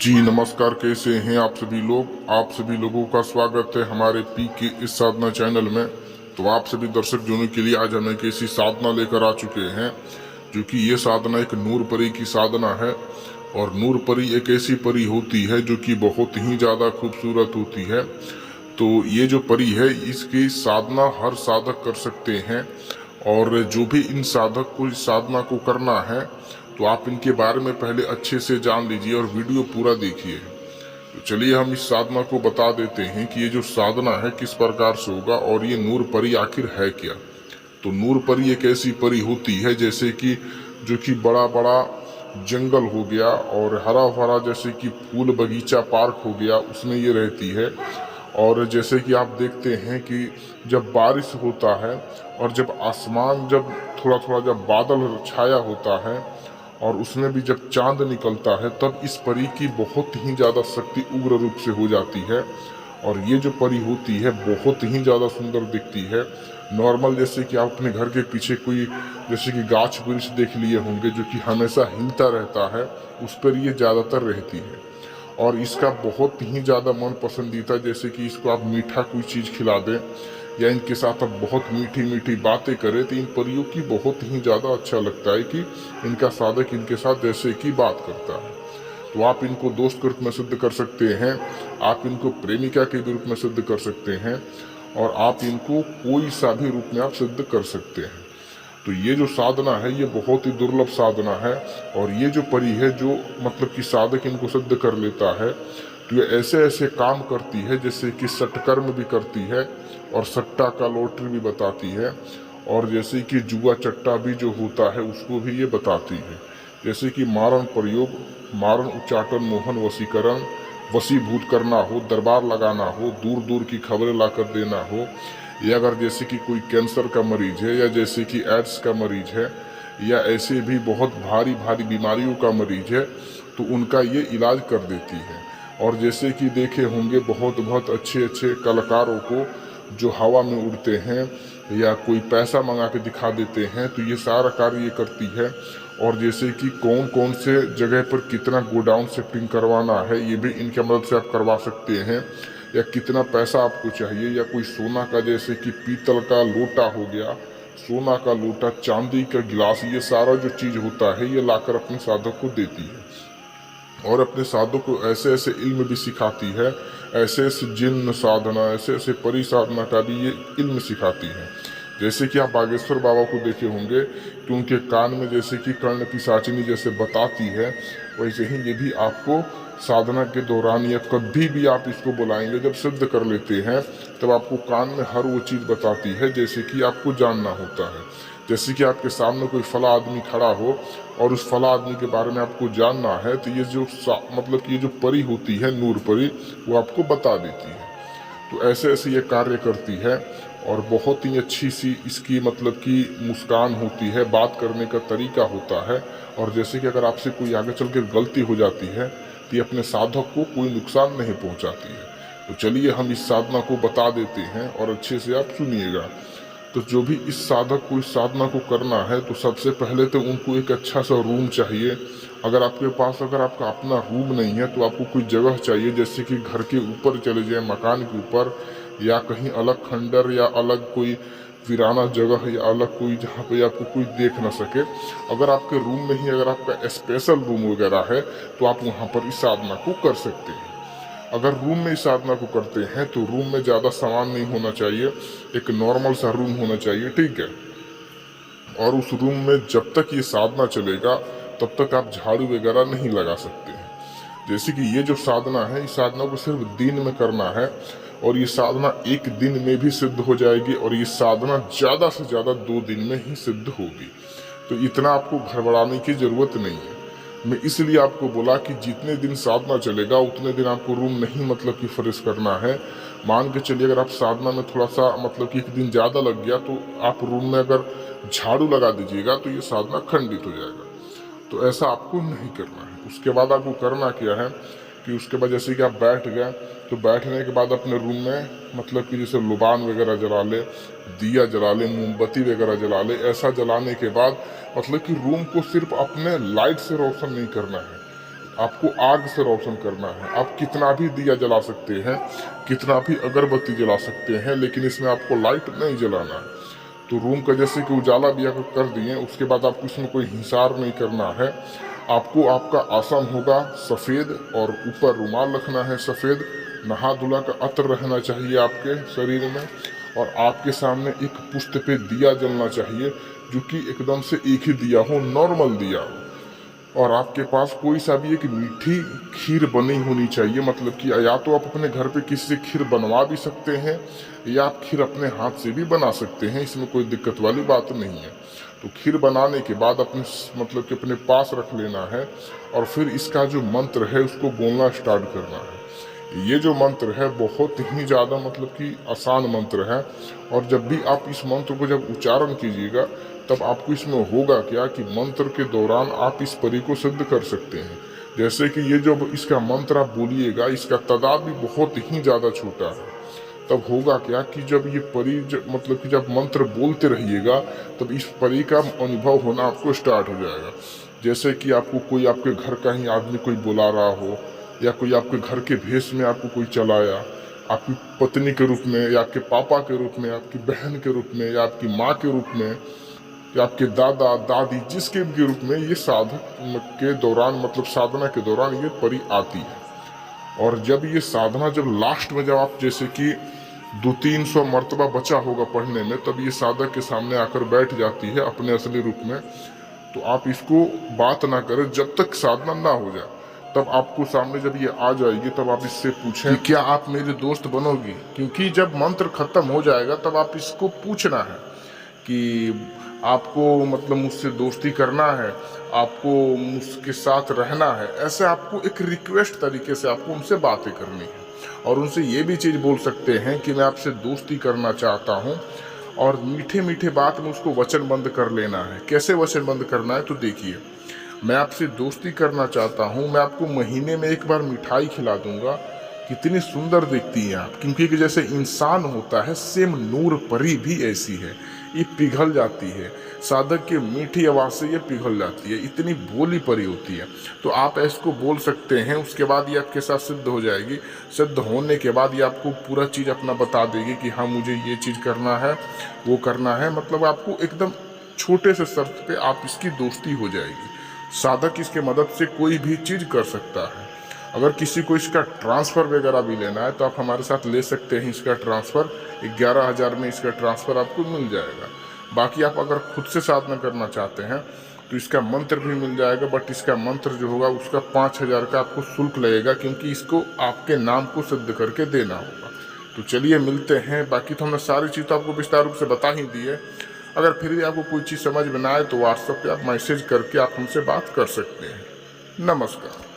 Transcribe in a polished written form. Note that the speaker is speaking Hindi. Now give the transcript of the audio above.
जी नमस्कार, कैसे हैं आप सभी लोग। आप सभी लोगों का स्वागत है हमारे पी के इस साधना चैनल में। तो आप सभी दर्शक जोनों के लिए आज हम एक ऐसी साधना लेकर आ चुके हैं जो कि ये साधना एक नूर परी की साधना है। और नूर परी एक ऐसी परी होती है जो कि बहुत ही ज़्यादा खूबसूरत होती है। तो ये जो परी है इसकी साधना हर साधक कर सकते हैं। और जो भी इन साधक को इस साधना को करना है तो आप इनके बारे में पहले अच्छे से जान लीजिए और वीडियो पूरा देखिए। तो चलिए हम इस साधना को बता देते हैं कि ये जो साधना है किस प्रकार से होगा और ये नूर परी आखिर है क्या। तो नूर परी एक ऐसी परी होती है जैसे कि जो कि बड़ा बड़ा जंगल हो गया और हरा भरा जैसे कि फूल बगीचा पार्क हो गया उसमें ये रहती है। और जैसे कि आप देखते हैं कि जब बारिश होता है और जब आसमान जब थोड़ा थोड़ा जब बादल छाया होता है और उसमें भी जब चांद निकलता है तब इस परी की बहुत ही ज़्यादा शक्ति उग्र रूप से हो जाती है। और ये जो परी होती है बहुत ही ज़्यादा सुंदर दिखती है। नॉर्मल जैसे कि आप अपने घर के पीछे कोई जैसे कि गाछ वृक्ष देख लिए होंगे जो कि हमेशा हिलता रहता है, उस पर ये ज़्यादातर रहती है। और इसका बहुत ही ज़्यादा मन पसंदीदा जैसे कि इसको आप मीठा कोई चीज़ खिला दें या इनके साथ आप बहुत मीठी मीठी बातें करें तो इन परियों की बहुत ही ज़्यादा अच्छा लगता है कि इनका साधक इनके साथ जैसे कि बात करता है। तो आप इनको दोस्त के रूप में सिद्ध कर सकते हैं, आप इनको प्रेमिका के रूप में सिद्ध कर सकते हैं और आप इनको कोई सा भी रूप में आप सिद्ध कर सकते हैं। तो ये जो साधना है ये बहुत ही दुर्लभ साधना है। और ये जो परी है जो मतलब कि साधक इनको सिद्ध कर लेता है तो ये ऐसे ऐसे काम करती है जैसे कि सटकर्म भी करती है और सट्टा का लॉटरी भी बताती है। और जैसे कि जुआ चट्टा भी जो होता है उसको भी ये बताती है। जैसे कि मारण प्रयोग, मारण उच्चाटन मोहन वशीकरण, वशीभूत करना हो, दरबार लगाना हो, दूर दूर की खबरें लाकर देना हो, या अगर जैसे कि कोई कैंसर का मरीज है या जैसे कि एड्स का मरीज है या ऐसे भी बहुत भारी भारी बीमारियों का मरीज है तो उनका ये इलाज कर देती है। और जैसे कि देखे होंगे बहुत बहुत अच्छे अच्छे कलाकारों को जो हवा में उड़ते हैं या कोई पैसा मंगा के दिखा देते हैं तो ये सारा कार्य ये करती है। और जैसे कि कौन कौन से जगह पर कितना गोडाउन शिफ्टिंग करवाना है ये भी इनके मदद से आप करवा सकते हैं। या कितना पैसा आपको चाहिए या कोई सोना का जैसे कि पीतल का लोटा हो गया, सोना का लोटा, चांदी का गिलास, ये सारा जो चीज़ होता है ये लाकर अपने साधक को देती है। और अपने साधक को ऐसे ऐसे इल्म भी सिखाती है, ऐसे ऐसे जिन्न साधना, ऐसे ऐसे परी साधना का भी ये इल्म सिखाती है। जैसे कि आप बागेश्वर बाबा को देखे होंगे कि उनके कान में जैसे कि कर्ण पिशाचिनी जैसे बताती है, वैसे ही ये भी आपको साधना के दौरान या कभी भी आप इसको बुलाएंगे जब सिद्ध कर लेते हैं तब आपको कान में हर वो चीज़ बताती है जैसे कि आपको जानना होता है। जैसे कि आपके सामने कोई फला आदमी खड़ा हो और उस फला आदमी के बारे में आपको जानना है तो ये जो मतलब कि ये जो परी होती है नूर परी वो आपको बता देती है। तो ऐसे ऐसे ये कार्य करती है। और बहुत ही अच्छी सी इसकी मतलब कि मुस्कान होती है, बात करने का तरीका होता है। और जैसे कि अगर आपसे कोई आगे चल कर गलती हो जाती है तो ये अपने साधक को कोई नुकसान नहीं पहुंचाती है। तो चलिए हम इस साधना को बता देते हैं और अच्छे से आप सुनिएगा। तो जो भी इस साधक को इस साधना को करना है तो सबसे पहले तो उनको एक अच्छा सा रूम चाहिए। अगर आपके पास अगर आपका अपना रूम नहीं है तो आपको कोई जगह चाहिए, जैसे कि घर के ऊपर चले जाए, मकान के ऊपर, या कहीं अलग खंडर या अलग कोई वीराना जगह या अलग कोई जहाँ पे आपको कोई देख ना सके। अगर आपके रूम में ही अगर आपका स्पेशल रूम वगैरह है तो आप वहाँ पर इस साधना को कर सकते हैं। अगर रूम में इस साधना को करते हैं तो रूम में ज़्यादा सामान नहीं होना चाहिए, एक नॉर्मल सा रूम होना चाहिए, ठीक है। और उस रूम में जब तक ये साधना चलेगा तब तक आप झाड़ू वगैरह नहीं लगा सकते हैं। जैसे कि ये जो साधना है इस साधना को सिर्फ दिन में करना है और ये साधना एक दिन में भी सिद्ध हो जाएगी और ये साधना ज़्यादा से ज़्यादा 2 दिन में ही सिद्ध होगी। तो इतना आपको घबराने की ज़रूरत नहीं है। मैं इसलिए आपको बोला कि जितने दिन साधना चलेगा उतने दिन आपको रूम नहीं मतलब कि फ्रेश करना है। मान के चलिए अगर आप साधना में थोड़ा सा मतलब कि एक दिन ज़्यादा लग गया तो आप रूम में अगर झाड़ू लगा दीजिएगा तो ये साधना खंडित हो जाएगा। तो ऐसा आपको नहीं करना है। उसके बाद आपको करना क्या है कि उसके बाद जैसे कि आप बैठ गए तो बैठने के बाद अपने रूम में मतलब कि जैसे लुबान वगैरह जला ले, दिया जला ले, मोमबत्ती वगैरह जला ले। ऐसा जलाने के बाद मतलब कि रूम को सिर्फ अपने लाइट से रोशन नहीं करना है, आपको आग से रोशन करना है। आप कितना भी दिया जला सकते हैं, कितना भी अगरबत्ती जला सकते हैं, लेकिन इसमें आपको लाइट नहीं जलाना है। तो रूम का जैसे कि उजाला भी अगर कर दिए, उसके बाद आपको इसमें कोई हिसार नहीं करना है। आपको आपका आसन होगा सफ़ेद और ऊपर रुमाल रखना है सफ़ेद। नहा धुला का अत्र रहना चाहिए आपके शरीर में, और आपके सामने एक पुष्ट पे दिया जलना चाहिए, जो कि एकदम से एक ही दिया हो, नॉर्मल दिया हो। और आपके पास कोई सा भी एक मीठी खीर बनी होनी चाहिए, मतलब कि या तो आप अपने घर पे किसी से खीर बनवा भी सकते हैं, या आप खीर अपने हाथ से भी बना सकते हैं, इसमें कोई दिक्कत वाली बात नहीं है। तो खीर बनाने के बाद अपने मतलब कि अपने पास रख लेना है, और फिर इसका जो मंत्र है उसको बोलना स्टार्ट करना है। ये जो मंत्र है बहुत ही ज़्यादा मतलब कि आसान मंत्र है, और जब भी आप इस मंत्र को जब उच्चारण कीजिएगा, तब आपको इसमें होगा क्या कि मंत्र के दौरान आप इस परी को सिद्ध कर सकते हैं। जैसे कि ये जो इसका मंत्र आप बोलिएगा, इसका तादाद भी बहुत ही ज़्यादा छोटा है। तब होगा क्या कि जब ये परी मतलब कि जब मंत्र बोलते रहिएगा, तब इस परी का अनुभव होना आपको स्टार्ट हो जाएगा। जैसे कि आपको कोई आपके घर का ही आदमी कोई बुला रहा हो, या कोई आपके घर के भेष में आपको कोई चलाया, आपकी पत्नी के रूप में, या आपके पापा के रूप में, आपकी बहन के रूप में, या आपकी माँ के रूप में, या आपके दादा दादी, जिसके भी रूप में ये साधक के दौरान मतलब साधना के दौरान ये परी आती है। और जब ये साधना जब लास्ट में जब आप जैसे कि 200-300 मर्तबा बचा होगा पढ़ने में, तब ये साधक के सामने आकर बैठ जाती है अपने असली रूप में। तो आप इसको बात ना करें जब तक साधना ना हो जाए। तब आपको सामने जब ये आ जाएगी, तब आप इससे पूछें कि क्या आप मेरे दोस्त बनोगी। क्योंकि जब मंत्र खत्म हो जाएगा, तब आप इसको पूछना है कि आपको मतलब मुझसे दोस्ती करना है, आपको मुझके साथ रहना है। ऐसे आपको एक रिक्वेस्ट तरीके से आपको उनसे बातें करनी है, और उनसे ये भी चीज़ बोल सकते हैं कि मैं आपसे दोस्ती करना चाहता हूँ। और मीठे मीठे बात में उसको वचनबंद कर लेना है। कैसे वचनबंद करना है, तो देखिए, मैं आपसे दोस्ती करना चाहता हूँ, मैं आपको महीने में एक बार मिठाई खिला दूंगा। कितनी सुंदर दिखती हैं आप, क्योंकि जैसे इंसान होता है, सेम नूर परी भी ऐसी है, ये पिघल जाती है। साधक की मीठी आवाज़ से ये पिघल जाती है, इतनी बोली परी होती है। तो आप इसको बोल सकते हैं, उसके बाद ये आपके साथ सिद्ध हो जाएगी। सिद्ध होने के बाद ये आपको पूरा चीज़ अपना बता देगी कि हाँ मुझे ये चीज़ करना है, वो करना है। मतलब आपको एकदम छोटे से शर्त पे आप इसकी दोस्ती हो जाएगी। साधक इसके मदद से कोई भी चीज़ कर सकता है। अगर किसी को इसका ट्रांसफ़र वगैरह भी लेना है, तो आप हमारे साथ ले सकते हैं इसका ट्रांसफ़र। 11,000 में इसका ट्रांसफ़र आपको मिल जाएगा। बाकी आप अगर खुद से साधना करना चाहते हैं, तो इसका मंत्र भी मिल जाएगा, बट इसका मंत्र जो होगा उसका 5,000 का आपको शुल्क लगेगा, क्योंकि इसको आपके नाम को सिद्ध करके देना होगा। तो चलिए मिलते हैं। बाकी तो हमने सारी चीज़ तो आपको विस्तार रूप से बता ही दी है। अगर फिर भी आपको कोई चीज़ समझ में ना आए, तो व्हाट्सएप पे आप मैसेज करके आप हमसे बात कर सकते हैं। नमस्कार।